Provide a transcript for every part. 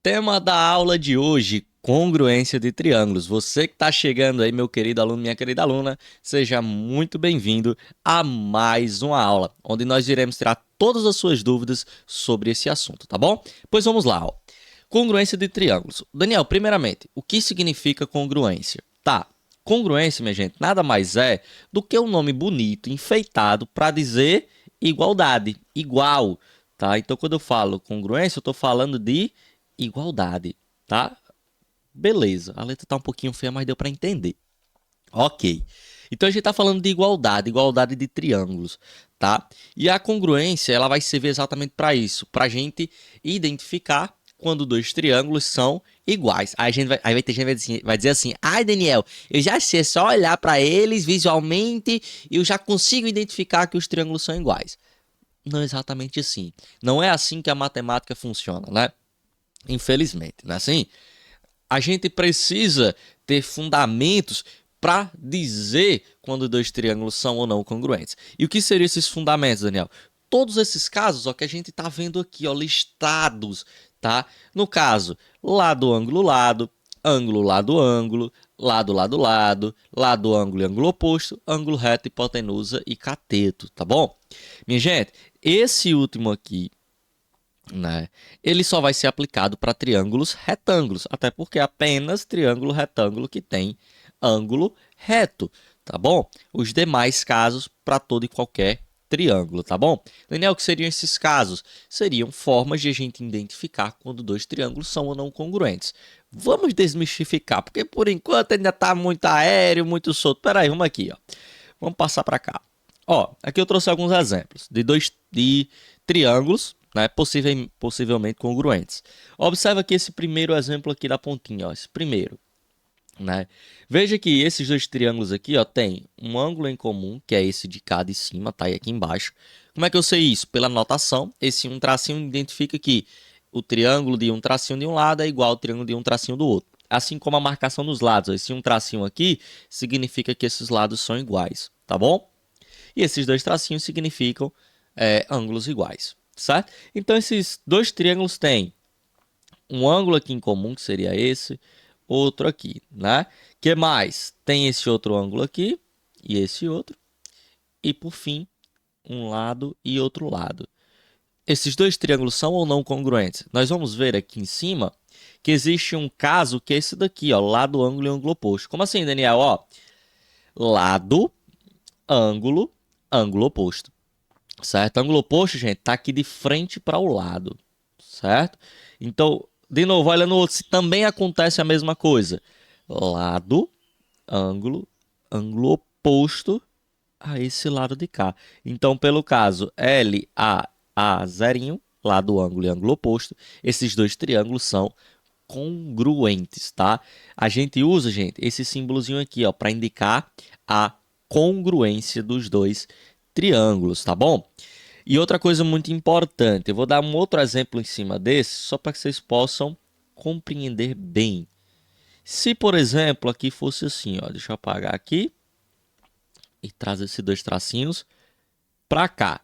Tema da aula de hoje, congruência de triângulos. Você que está chegando aí, meu querido aluno, minha querida aluna, seja muito bem-vindo a mais uma aula, onde nós iremos tirar todas as suas dúvidas sobre esse assunto, tá bom? Pois vamos lá, ó. Congruência de triângulos. Daniel, primeiramente, o que significa congruência? Tá, congruência, minha gente, nada mais é do que um nome bonito, enfeitado, para dizer igualdade, igual, tá? Então, quando eu falo congruência, eu estou falando de igualdade, tá? Beleza, a letra tá um pouquinho feia, mas deu para entender. Ok. Então a gente tá falando de igualdade, igualdade de triângulos, tá? E a congruência, ela vai servir exatamente para isso, para a gente identificar quando dois triângulos são iguais. Aí vai ter gente que vai dizer assim: ai, Daniel, eu já sei, é só olhar para eles visualmente e eu já consigo identificar que os triângulos são iguais. Não é exatamente assim. Não é assim que a matemática funciona, né? Infelizmente, não é assim? A gente precisa ter fundamentos para dizer quando dois triângulos são ou não congruentes. E o que seriam esses fundamentos, Daniel? Todos esses casos, ó, que a gente está vendo aqui, ó, listados, tá? No caso, lado, ângulo, lado, ângulo, lado, ângulo, lado, lado, lado, lado, ângulo e ângulo oposto, ângulo reto, hipotenusa e cateto, tá bom? Minha gente, esse último aqui, né? Ele só vai ser aplicado para triângulos retângulos, até porque é apenas triângulo retângulo que tem ângulo reto, tá bom? Os demais casos para todo e qualquer triângulo, tá bom? Daniel, o que seriam esses casos? Seriam formas de a gente identificar quando dois triângulos são ou não congruentes. Vamos desmistificar, porque por enquanto ainda está muito aéreo, muito solto. Peraí, vamos aqui, ó. Vamos passar para cá. Ó, aqui eu trouxe alguns exemplos de triângulos, né, possivelmente congruentes. Observa aqui esse primeiro exemplo aqui da pontinha, ó, esse primeiro, né? Veja que esses dois triângulos aqui, ó, tem um ângulo em comum, que é esse de cá de cima, tá aí aqui embaixo. Como é que eu sei isso? Pela notação, esse um tracinho identifica que o triângulo de um tracinho de um lado é igual ao triângulo de um tracinho do outro. Assim como a marcação dos lados, ó, esse um tracinho aqui significa que esses lados são iguais, tá bom? E esses dois tracinhos significam ângulos iguais, certo? Então, esses dois triângulos têm um ângulo aqui em comum, que seria esse, outro aqui, né? Que mais? Tem esse outro ângulo aqui e esse outro. E, por fim, um lado e outro lado. Esses dois triângulos são ou não congruentes? Nós vamos ver aqui em cima que existe um caso que é esse daqui, ó, lado, ângulo e ângulo oposto. Como assim, Daniel? Ó, lado, ângulo, ângulo oposto. Certo? Ângulo oposto, gente, tá aqui de frente para o lado, certo? Então, de novo, olha no outro, se também acontece a mesma coisa. Lado, ângulo, ângulo oposto a esse lado de cá. Então, pelo caso LAA zerinho, lado, ângulo e ângulo oposto, esses dois triângulos são congruentes, tá? A gente usa, gente, esse símbolozinho aqui, ó, para indicar a congruência dos dois triângulos, tá bom? E outra coisa muito importante, eu vou dar um outro exemplo em cima desse, só para que vocês possam compreender bem. Se, por exemplo, aqui fosse assim, ó, deixa eu apagar aqui e trazer esses dois tracinhos para cá.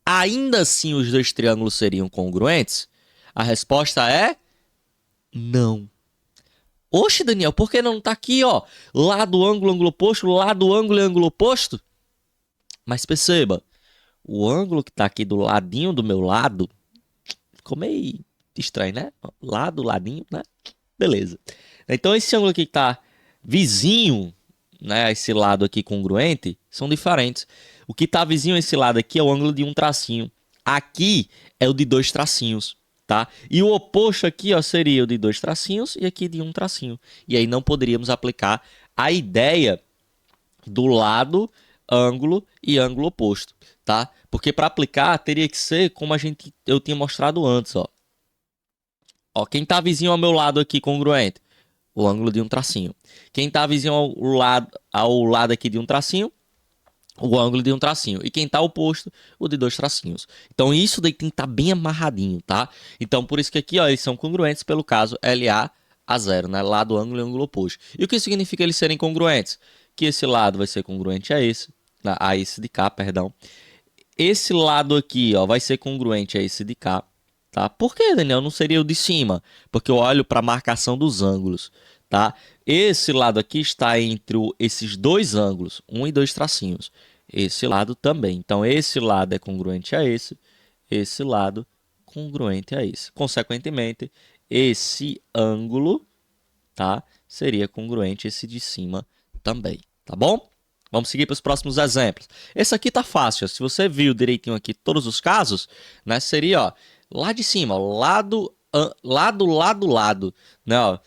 Ainda assim, os dois triângulos seriam congruentes? A resposta é não. Oxe, Daniel, por que não tá aqui, ó? Lado, ângulo, ângulo oposto, lado, ângulo e ângulo oposto? Mas perceba, o ângulo que tá aqui do ladinho do meu lado ficou meio estranho, né? Lado, ladinho, né? Beleza. Então, esse ângulo aqui que tá vizinho, né? Esse lado aqui congruente, são diferentes. O que tá vizinho a esse lado aqui é o ângulo de um tracinho. Aqui é o de dois tracinhos, tá? E o oposto aqui, ó, seria o de dois tracinhos e aqui de um tracinho. E aí não poderíamos aplicar a ideia do lado, ângulo e ângulo oposto, tá? Porque para aplicar teria que ser como eu tinha mostrado antes, ó. Ó, quem tá vizinho ao meu lado aqui congruente? O ângulo de um tracinho. Quem tá vizinho ao lado aqui de um tracinho? O ângulo de um tracinho. E quem tá oposto? O de dois tracinhos. Então isso daí tem que estar bem amarradinho, tá? Então por isso que aqui, ó, eles são congruentes pelo caso LA a zero, né? Lado, ângulo e ângulo oposto. E o que significa eles serem congruentes? Que esse lado vai ser congruente a esse de cá, perdão. Esse lado aqui, ó, vai ser congruente a esse de cá, tá? Por que, Daniel, não seria o de cima? Porque eu olho para a marcação dos ângulos, tá? Esse lado aqui está entre esses dois ângulos, um e dois tracinhos. Esse lado também. Então, esse lado é congruente a esse lado congruente a esse. Consequentemente, esse ângulo, tá, seria congruente a esse de cima também, tá bom? Vamos seguir para os próximos exemplos. Esse aqui tá fácil. Se você viu direitinho aqui todos os casos, né, seria, ó, lá de cima, ó, lado, né, ó,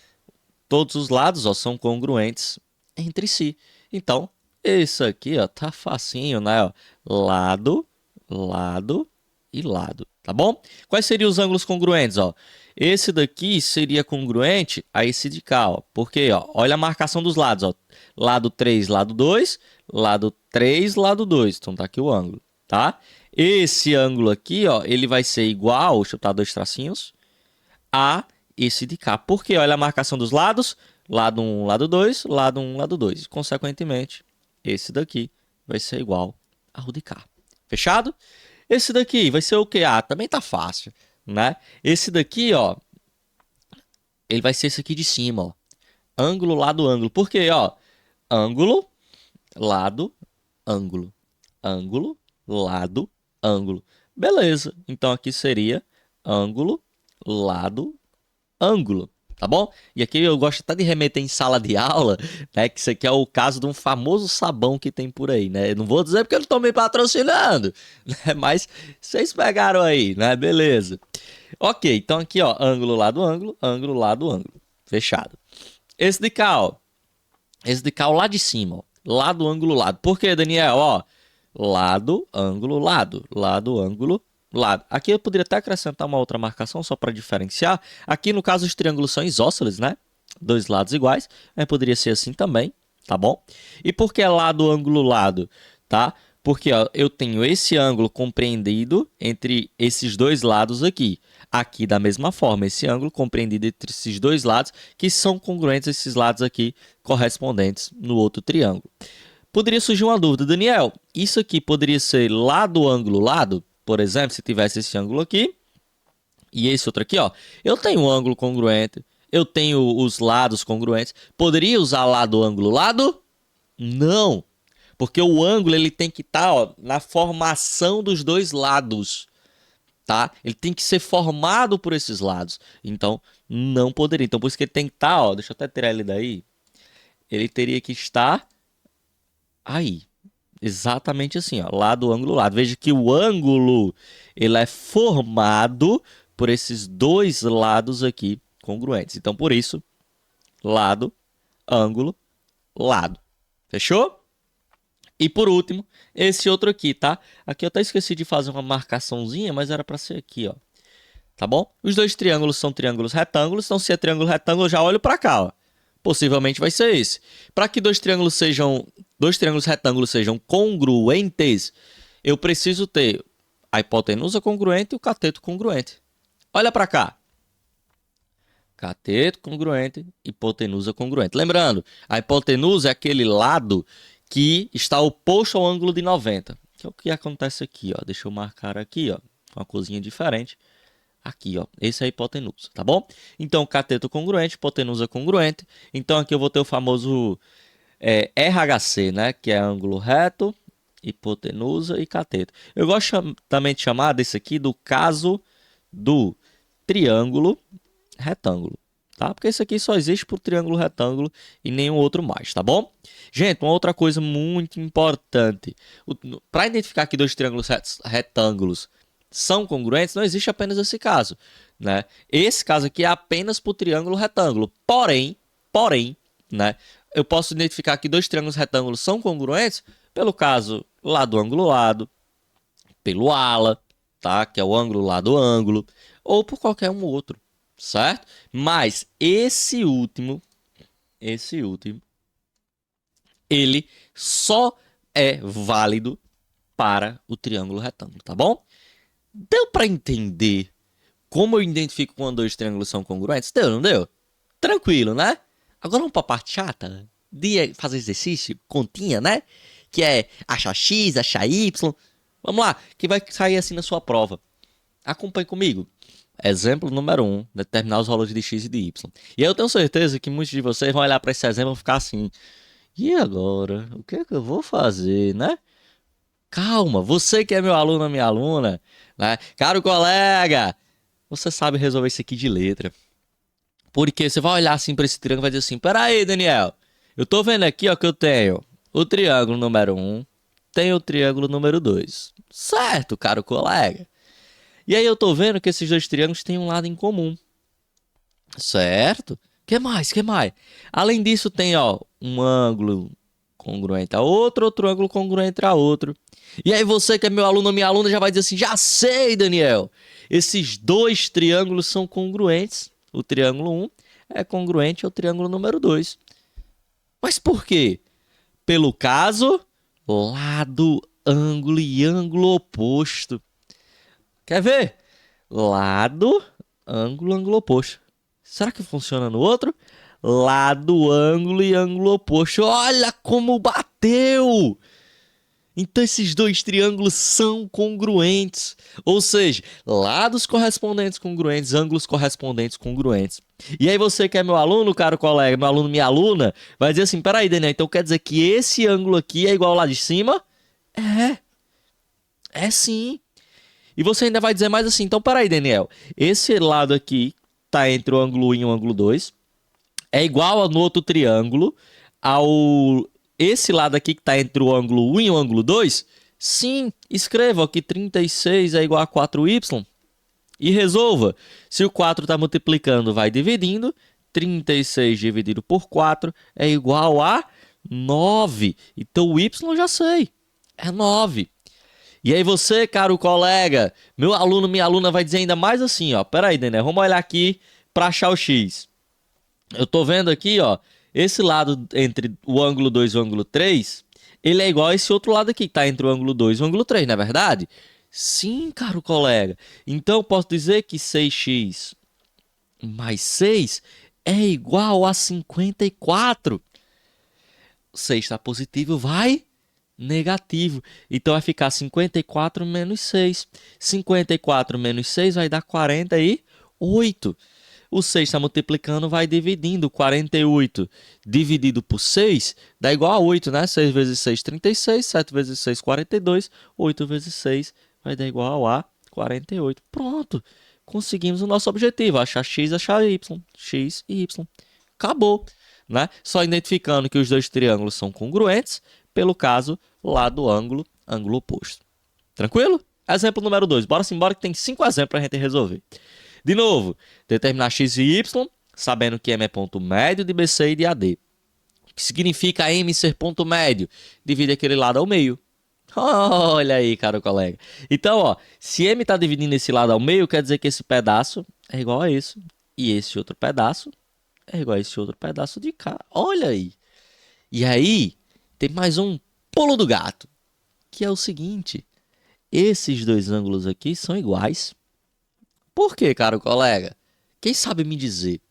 todos os lados, ó, são congruentes entre si. Então, esse aqui, ó, tá facinho, né, ó, lado e lado, tá bom? Quais seriam os ângulos congruentes, ó? Esse daqui seria congruente a esse de cá, ó. Por quê, ó? Olha a marcação dos lados, ó. Lado 3, lado 2, lado 3, lado 2. Então tá aqui o ângulo, tá? Esse ângulo aqui, ó, ele vai ser igual, deixa eu botar dois tracinhos, a esse de cá. Por quê? Olha a marcação dos lados, lado 1, lado 2, lado 1, lado 2. Consequentemente, esse daqui vai ser igual ao de cá. Fechado? Esse daqui vai ser o quê? Ah, também tá fácil, né? Esse daqui, ó, ele vai ser esse aqui de cima, ó. Ângulo, lado, ângulo. Por quê, ó? Ângulo, lado, ângulo. Ângulo, lado, ângulo. Beleza. Então aqui seria ângulo, lado, ângulo. Tá bom? E aqui eu gosto até de remeter em sala de aula, né? Que isso aqui é o caso de um famoso sabão que tem por aí, né? Eu não vou dizer porque eu não tô me patrocinando, né? Mas vocês pegaram aí, né? Beleza. Ok, então aqui, ó, ângulo, lado, ângulo, ângulo, lado, ângulo. Fechado. Esse de cá, ó. Esse de cá, ó, lá de cima, ó. Lado, ângulo, lado. Por quê, Daniel? Ó, lado, ângulo, lado. Lado, ângulo, lado. Aqui eu poderia até acrescentar uma outra marcação só para diferenciar. Aqui, no caso, os triângulos são isósceles, né? Dois lados iguais. Mas poderia ser assim também, tá bom? E por que lado, ângulo, lado? Tá? Porque ó, eu tenho esse ângulo compreendido entre esses dois lados aqui. Aqui, da mesma forma, esse ângulo compreendido entre esses dois lados, que são congruentes a esses lados aqui, correspondentes no outro triângulo. Poderia surgir uma dúvida, Daniel, isso aqui poderia ser lado, ângulo, lado? Por exemplo, se tivesse esse ângulo aqui e esse outro aqui, ó, eu tenho um ângulo congruente, eu tenho os lados congruentes. Poderia usar lado, ângulo, lado? Não, porque o ângulo ele tem que estar, ó, na formação dos dois lados, tá? Ele tem que ser formado por esses lados. Então, não poderia. Então, por isso que ele tem que estar, ó, deixa eu até tirar ele daí. Ele teria que estar aí. Exatamente assim, ó, lado, ângulo, lado. Veja que o ângulo ele é formado por esses dois lados aqui congruentes. Então, por isso, lado, ângulo, lado. Fechou? E por último, esse outro aqui, tá? Aqui eu até esqueci de fazer uma marcaçãozinha, mas era para ser aqui, ó. Tá bom? Os dois triângulos são triângulos retângulos, então se é triângulo retângulo, eu já olho para cá, ó. Possivelmente vai ser esse. Para que dois triângulos retângulos sejam congruentes, eu preciso ter a hipotenusa congruente e o cateto congruente. Olha para cá. Cateto congruente, hipotenusa congruente. Lembrando, a hipotenusa é aquele lado que está oposto ao ângulo de 90. Que é o que acontece aqui, ó. Deixa eu marcar aqui, ó, com uma corzinha diferente. Aqui, ó, esse é a hipotenusa, tá bom? Então, cateto congruente, hipotenusa congruente. Então, aqui eu vou ter o famoso RHC, né? Que é ângulo reto, hipotenusa e cateto. Eu gosto também de chamar desse aqui do caso do triângulo retângulo, tá? Porque esse aqui só existe para o triângulo retângulo e nenhum outro mais, tá bom? Gente, uma outra coisa muito importante. Para identificar que dois triângulos retângulos são congruentes, não existe apenas esse caso, né? Esse caso aqui é apenas para o triângulo retângulo. Porém, né? Eu posso identificar que dois triângulos retângulos são congruentes pelo caso lado, ângulo, lado, pelo ala, tá? Que é o ângulo, lado, ângulo, ou por qualquer um outro, certo? Mas esse último, ele só é válido para o triângulo retângulo, tá bom? Deu para entender como eu identifico quando dois triângulos são congruentes? Deu, não deu? Tranquilo, né? Agora vamos para a parte chata de fazer exercício, continha, né? Que é achar x, achar y. Vamos lá, que vai sair assim na sua prova. Acompanhe comigo. exemplo número 1, determinar os valores de x e de y. E eu tenho certeza que muitos de vocês vão olhar para esse exemplo e vão ficar assim, e agora? O que é que eu vou fazer, né? Calma, você que é meu aluno ou minha aluna, né? Caro colega, você sabe resolver isso aqui de letra. Porque você vai olhar assim para esse triângulo e vai dizer assim, peraí, Daniel, eu tô vendo aqui, ó, que eu tenho o triângulo número 1, tenho o triângulo número 2. Certo, caro colega. E aí eu tô vendo que esses dois triângulos têm um lado em comum. Certo? Que mais? Que mais? Além disso, tem, ó, um ângulo congruente a outro, outro ângulo congruente a outro. E aí você que é meu aluno ou minha aluna já vai dizer assim, já sei, Daniel. Esses dois triângulos são congruentes. O triângulo 1 é congruente ao triângulo número 2. Mas por quê? Pelo caso, lado, ângulo e ângulo oposto. Quer ver? Lado, ângulo, ângulo oposto. Será que funciona no outro? Lado, ângulo e ângulo oposto. Olha como bateu! Então esses dois triângulos são congruentes. Ou seja, lados correspondentes congruentes, ângulos correspondentes congruentes. E aí você que é meu aluno, caro colega, meu aluno, minha aluna, vai dizer assim, peraí, Daniel, então quer dizer que esse ângulo aqui é igual ao lá de cima? É sim. E você ainda vai dizer mais assim, então peraí, Daniel, esse lado aqui tá entre o ângulo 1 e o ângulo 2, é igual no outro triângulo ao esse lado aqui que está entre o ângulo 1 e o ângulo 2? Sim, escreva que 36 é igual a 4y e resolva. Se o 4 está multiplicando, vai dividindo. 36 dividido por 4 é igual a 9. Então o y eu já sei, é 9. E aí você, caro colega, meu aluno, minha aluna vai dizer ainda mais assim, ó. Pera aí, Daniel, vamos olhar aqui para achar o x. Eu tô vendo aqui, ó, esse lado entre o ângulo 2 e o ângulo 3, ele é igual a esse outro lado aqui, que tá entre o ângulo 2 e o ângulo 3, não é verdade? Sim, caro colega. Então, eu posso dizer que 6x mais 6 é igual a 54. 6 está positivo, vai negativo. Então, vai ficar 54 menos 6. 54 menos 6 vai dar 48. O 6 está multiplicando, vai dividindo. 48 dividido por 6 dá igual a 8, né? 6 vezes 6, 36. 7 vezes 6, 42. 8 vezes 6 vai dar igual a 48. Pronto. Conseguimos o nosso objetivo. Achar x, achar y. X e y. Acabou. Né? Só identificando que os dois triângulos são congruentes. Pelo caso, lado, ângulo, ângulo oposto. Tranquilo? Exemplo número 2. Bora embora que tem 5 exemplos para a gente resolver. De novo, determinar x e y, sabendo que M é ponto médio de BC e de AD. O que significa M ser ponto médio? Divide aquele lado ao meio. Olha aí, caro colega. Então, ó, se M está dividindo esse lado ao meio, quer dizer que esse pedaço é igual a esse. E esse outro pedaço é igual a esse outro pedaço de cá. Olha aí. E aí, tem mais um pulo do gato, que é o seguinte. Esses dois ângulos aqui são iguais. Por quê, caro colega? Quem sabe me dizer?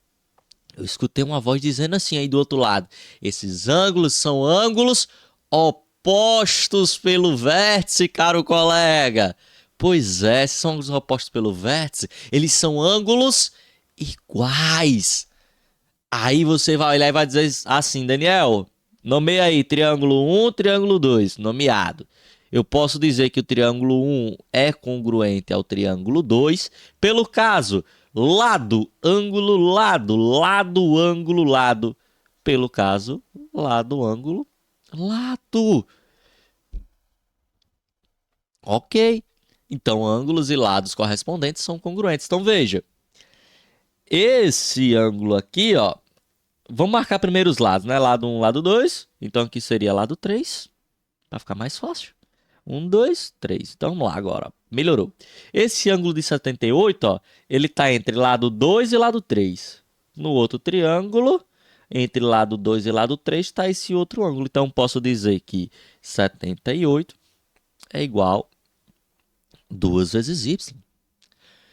Eu escutei uma voz dizendo assim aí do outro lado. Esses ângulos são ângulos opostos pelo vértice, caro colega. Pois é, esses são ângulos opostos pelo vértice, eles são ângulos iguais. Aí você vai olhar e vai dizer assim, Daniel, nomeia aí triângulo 1, triângulo 2, nomeado. Eu posso dizer que o triângulo 1 é congruente ao triângulo 2 pelo caso lado, ângulo, lado, lado, ângulo, lado. Pelo caso lado, ângulo, lado. Ok. Então, ângulos e lados correspondentes são congruentes. Então, veja. Esse ângulo aqui, ó. Vamos marcar primeiro os lados, né? Lado 1, lado 2. Então, aqui seria lado 3. Para ficar mais fácil. 1, 2, 3. Então, vamos lá agora. Melhorou. Esse ângulo de 78, ó, ele está entre lado 2 e lado 3. No outro triângulo, entre lado 2 e lado 3, está esse outro ângulo. Então, posso dizer que 78 é igual a 2 vezes y.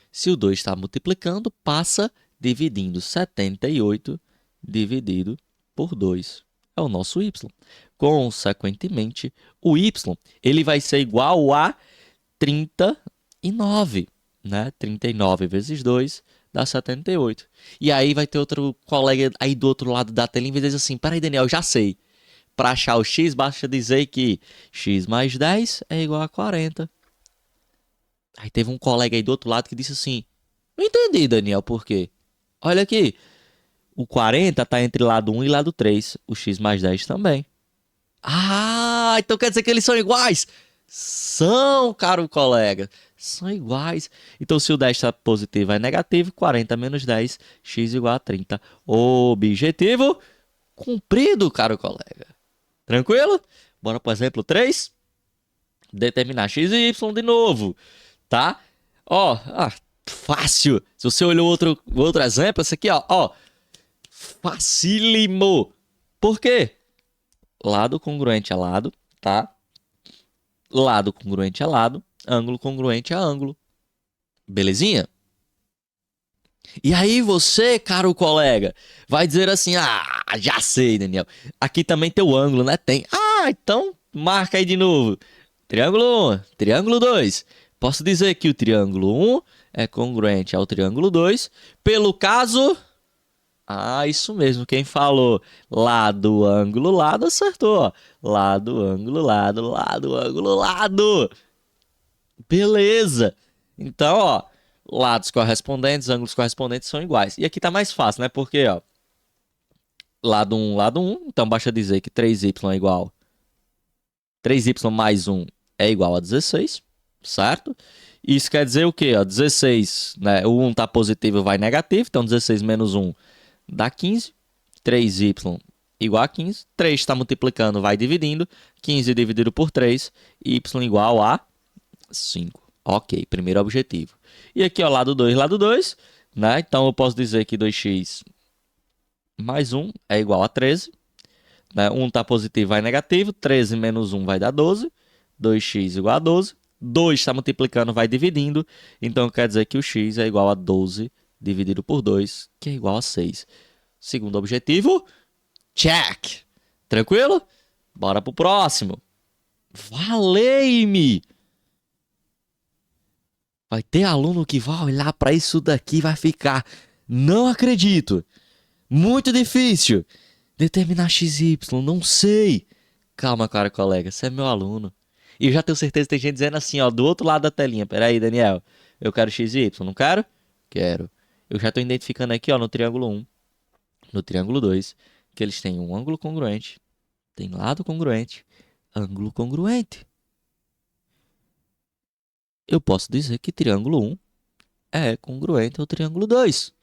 Se o 2 está multiplicando, passa dividindo 78 dividido por 2. É o nosso y. Consequentemente, o y ele vai ser igual a 39. né? 39 vezes 2 dá 78. E aí vai ter outro colega aí do outro lado da telinha e vai dizer assim, peraí, Daniel, já sei. Para achar o x, basta dizer que x mais 10 é igual a 40. Aí teve um colega aí do outro lado que disse assim, não entendi, Daniel, por quê? Olha aqui, o 40 está entre lado 1 e lado 3, o x mais 10 também. Ah, então quer dizer que eles são iguais? São, caro colega, são iguais. Então se o 10 está positivo é negativo, 40 menos 10, x igual a 30. Objetivo cumprido, caro colega. Tranquilo? Bora para o exemplo 3. Determinar x e y de novo, tá? Ó, fácil. Se você olhou outro exemplo, esse aqui, ó, facílimo. Por quê? Lado congruente a lado, tá? Lado congruente a lado, ângulo congruente a ângulo. Belezinha? E aí você, caro colega, vai dizer assim, já sei, Daniel. Aqui também tem o ângulo, né? Tem. Então marca aí de novo. Triângulo 1, triângulo 2. Posso dizer que o triângulo 1 é congruente ao triângulo 2 pelo caso... isso mesmo, quem falou lado, ângulo, lado, acertou. Ó. Lado, ângulo, lado, lado, ângulo, lado. Beleza. Então, ó, lados correspondentes, ângulos correspondentes são iguais. E aqui tá mais fácil, né? Porque, ó, lado 1, lado 1. Então, basta dizer que 3y é igual. 3y mais 1 é igual a 16, certo? Isso quer dizer o quê? Ó, 16, né? O 1 tá positivo, vai negativo. Então, 16 menos 1 dá 15. 3y igual a 15. 3 está multiplicando, vai dividindo. 15 dividido por 3, y igual a 5. Ok, primeiro objetivo. E aqui, ó, lado 2, né? Então, eu posso dizer que 2x mais 1 é igual a 13. Né? 1 está positivo, vai negativo. 13 menos 1 vai dar 12. 2x igual a 12. 2 está multiplicando, vai dividindo. Então, quer dizer que o x é igual a 12 dividido por 2, que é igual a 6. Segundo objetivo, check. Tranquilo? Bora pro próximo. Valei-me! Vai ter aluno que vai olhar para isso daqui e vai ficar, não acredito. Muito difícil. Determinar x e y, não sei. Calma, cara, colega, você é meu aluno. E eu já tenho certeza que tem gente dizendo assim, ó, do outro lado da telinha. Peraí, Daniel, eu quero x e y, não quero? Quero. Eu já estou identificando aqui, ó, no triângulo 1, no triângulo 2, que eles têm um ângulo congruente, tem lado congruente, ângulo congruente. Eu posso dizer que triângulo 1 é congruente ao triângulo 2.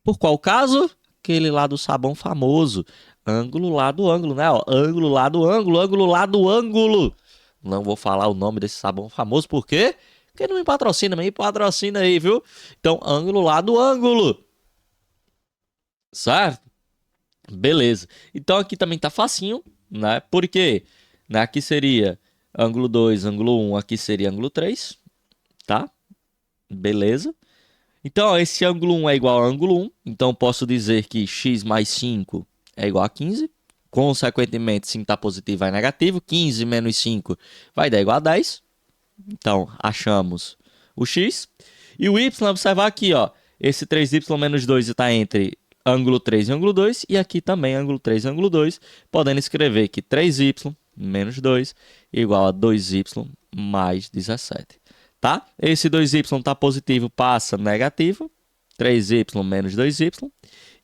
Por qual caso? Aquele lá do sabão famoso. Ângulo, lado, ângulo, né? Ó, ângulo, lado, ângulo, ângulo, lado, ângulo. Não vou falar o nome desse sabão famoso, por quê? Porque não me patrocina, me patrocina aí, viu? Então, ângulo, lado, ângulo. Certo? Beleza. Então, aqui também tá facinho, né? Por quê? Né? Aqui seria ângulo 2, ângulo 1. Aqui seria ângulo 3, tá? Beleza. Então, ó, esse ângulo 1 é igual a ângulo 1. Então, posso dizer que x mais 5 é igual a 15. Consequentemente, 5 está positivo, vai negativo. 15 menos 5 vai dar igual a 10. Então, achamos o x. E o y, observar aqui, ó. Esse 3y menos 2 está entre ângulo 3 e ângulo 2. E aqui também ângulo 3 e ângulo 2. Podendo escrever que 3y menos 2 igual a 2y mais 17. Tá? Esse 2y está positivo, passa negativo. 3y menos 2y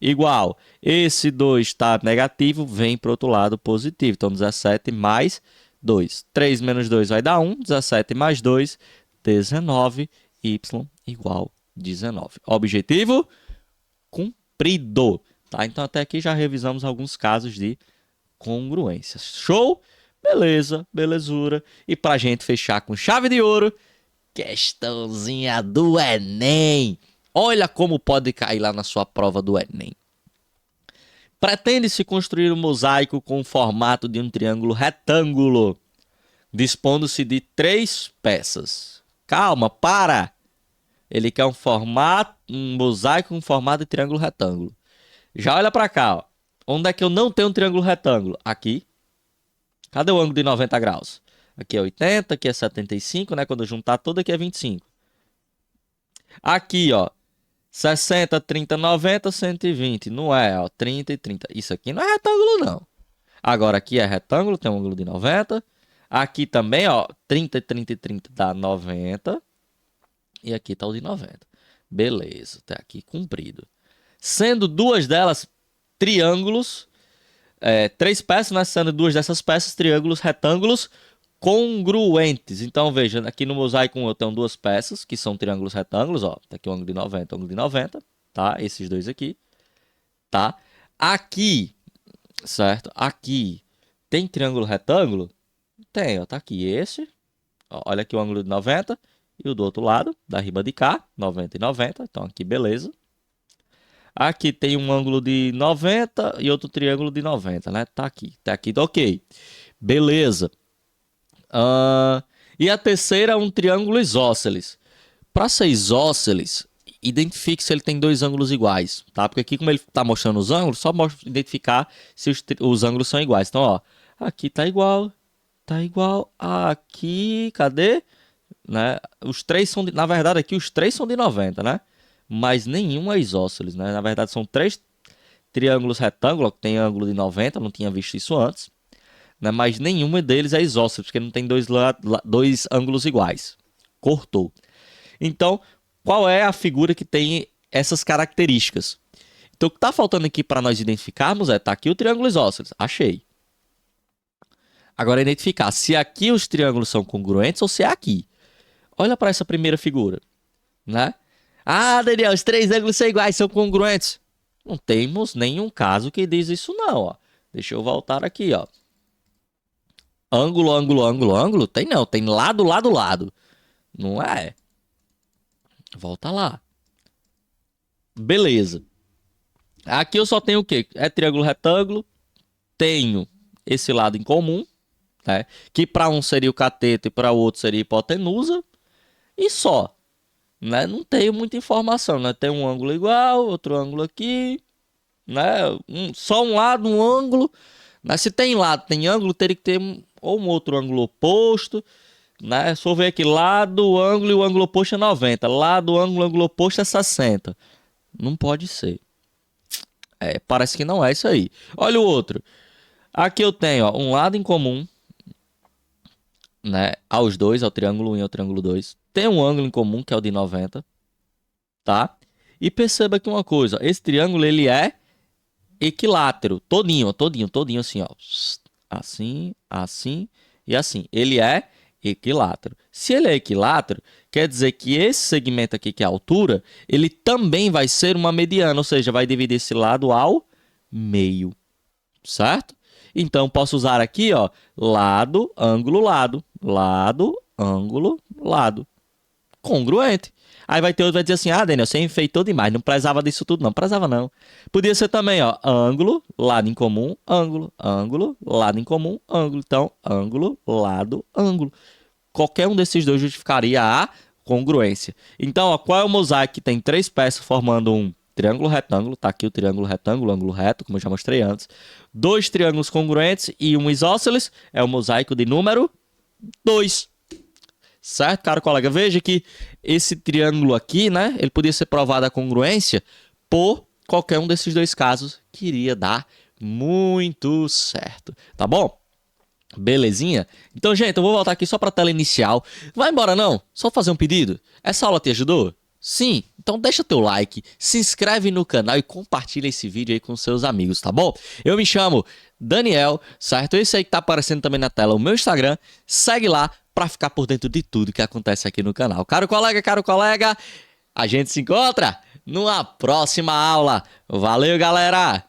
igual. Esse 2 está negativo, vem para o outro lado positivo. Então, 17 mais 2. 3 menos 2 vai dar 1. 17 mais 2, 19. Y igual 19. Objetivo cumprido. Tá? Então, até aqui já revisamos alguns casos de congruência. Show? Beleza, belezura. E para a gente fechar com chave de ouro, questãozinha do Enem. Olha como pode cair lá na sua prova do Enem. Pretende-se construir um mosaico com o formato de um triângulo retângulo, dispondo-se de 3 peças. Calma, para! Ele quer um mosaico com formato de triângulo retângulo. Já olha para cá, ó. Onde é que eu não tenho um triângulo retângulo? Aqui. Cadê o ângulo de 90 graus? Aqui é 80, aqui é 75, né? Quando eu juntar tudo, aqui é 25. Aqui, ó, 60, 30, 90, 120. Não é, ó, 30 e 30. Isso aqui não é retângulo, não. Agora, aqui é retângulo, tem um ângulo de 90. Aqui também, ó, 30, 30 e 30 dá 90. E aqui tá o de 90. Beleza, tá aqui comprido. Sendo duas delas triângulos, três peças, né? Sendo duas dessas peças triângulos retângulos congruentes. Então, veja, aqui no mosaico 1 eu tenho duas peças, que são triângulos retângulos, ó. Tá aqui o ângulo de 90, ângulo de 90, tá? Esses dois aqui, tá? Aqui, certo? Aqui tem triângulo retângulo? Tem, ó, tá aqui esse. Ó, olha aqui o ângulo de 90 e o do outro lado, da riba de cá, 90 e 90. Então, aqui, beleza. Aqui tem um ângulo de 90 e outro triângulo de 90, né? Tá aqui, tá ok. Beleza. E a terceira é um triângulo isósceles. Para ser isósceles, identifique se ele tem dois ângulos iguais, tá? Porque aqui, como ele está mostrando os ângulos, só mostra identificar se os ângulos são iguais. Então, ó, aqui tá igual, aqui, cadê? Né? Os três são, na verdade, aqui os três são de 90, né? Mas nenhum é isósceles, né? Na verdade, são três triângulos retângulos, que tem ângulo de 90, não tinha visto isso antes, né? Mas nenhum deles é isósceles, porque não tem dois ângulos iguais. Cortou. Então, qual é a figura que tem essas características? Então, o que está faltando aqui para nós identificarmos tá aqui o triângulo isósceles. Achei. Agora, identificar se aqui os triângulos são congruentes ou se é aqui. Olha para essa primeira figura, né? Ah, Daniel, os três ângulos são iguais, são congruentes. Não temos nenhum caso que diz isso não, ó. Deixa eu voltar aqui, ó. Ângulo, ângulo, ângulo, ângulo? Tem não, tem lado, lado, lado. Não é? Volta lá. Beleza. Aqui eu só tenho o quê? É triângulo retângulo. Tenho esse lado em comum, né? Que para um seria o cateto e para o outro seria a hipotenusa. E só. Né? Não tenho muita informação, né? Tem um ângulo igual, outro ângulo aqui, né? Só um lado, um ângulo. Mas se tem lado, tem ângulo, teria que ter ou um outro ângulo oposto, né? Se for ver aqui, lado, ângulo e o ângulo oposto é 90. Lado, ângulo oposto é 60. Não pode ser. Parece que não é isso aí. Olha o outro. Aqui eu tenho, ó, um lado em comum, né? Aos dois, ao triângulo 1 e ao triângulo 2. Tem um ângulo em comum, que é o de 90, tá? E perceba aqui uma coisa, esse triângulo, ele é equilátero, todinho, assim, ó. Assim, assim e assim. Ele é equilátero. Se ele é equilátero, quer dizer que esse segmento aqui, que é a altura, ele também vai ser uma mediana, ou seja, vai dividir esse lado ao meio, certo? Então, posso usar aqui, ó, lado, ângulo, lado. Lado, ângulo, lado. Congruente. Aí vai ter outro que vai dizer assim, ah, Daniel, você enfeitou demais, não precisava disso tudo, não. Precisava, não. Podia ser também, ó, ângulo, lado em comum, ângulo, ângulo, lado em comum, ângulo. Então, ângulo, lado, ângulo. Qualquer um desses dois justificaria a congruência. Então, ó, qual é o mosaico que tem três peças formando um triângulo retângulo? Tá aqui o triângulo retângulo, ângulo reto, como eu já mostrei antes. Dois triângulos congruentes e um isósceles. É o mosaico de número 2. Certo, caro colega? Veja que esse triângulo aqui, né? Ele podia ser provado a congruência por qualquer um desses dois casos que iria dar muito certo. Tá bom? Belezinha? Então, gente, eu vou voltar aqui só para a tela inicial. Vai embora não? Só fazer um pedido? Essa aula te ajudou? Sim? Então deixa teu like, se inscreve no canal e compartilha esse vídeo aí com seus amigos, tá bom? Eu me chamo Daniel, certo? Esse aí que tá aparecendo também na tela, o meu Instagram. Segue lá para ficar por dentro de tudo que acontece aqui no canal. Caro colega, a gente se encontra numa próxima aula. Valeu, galera!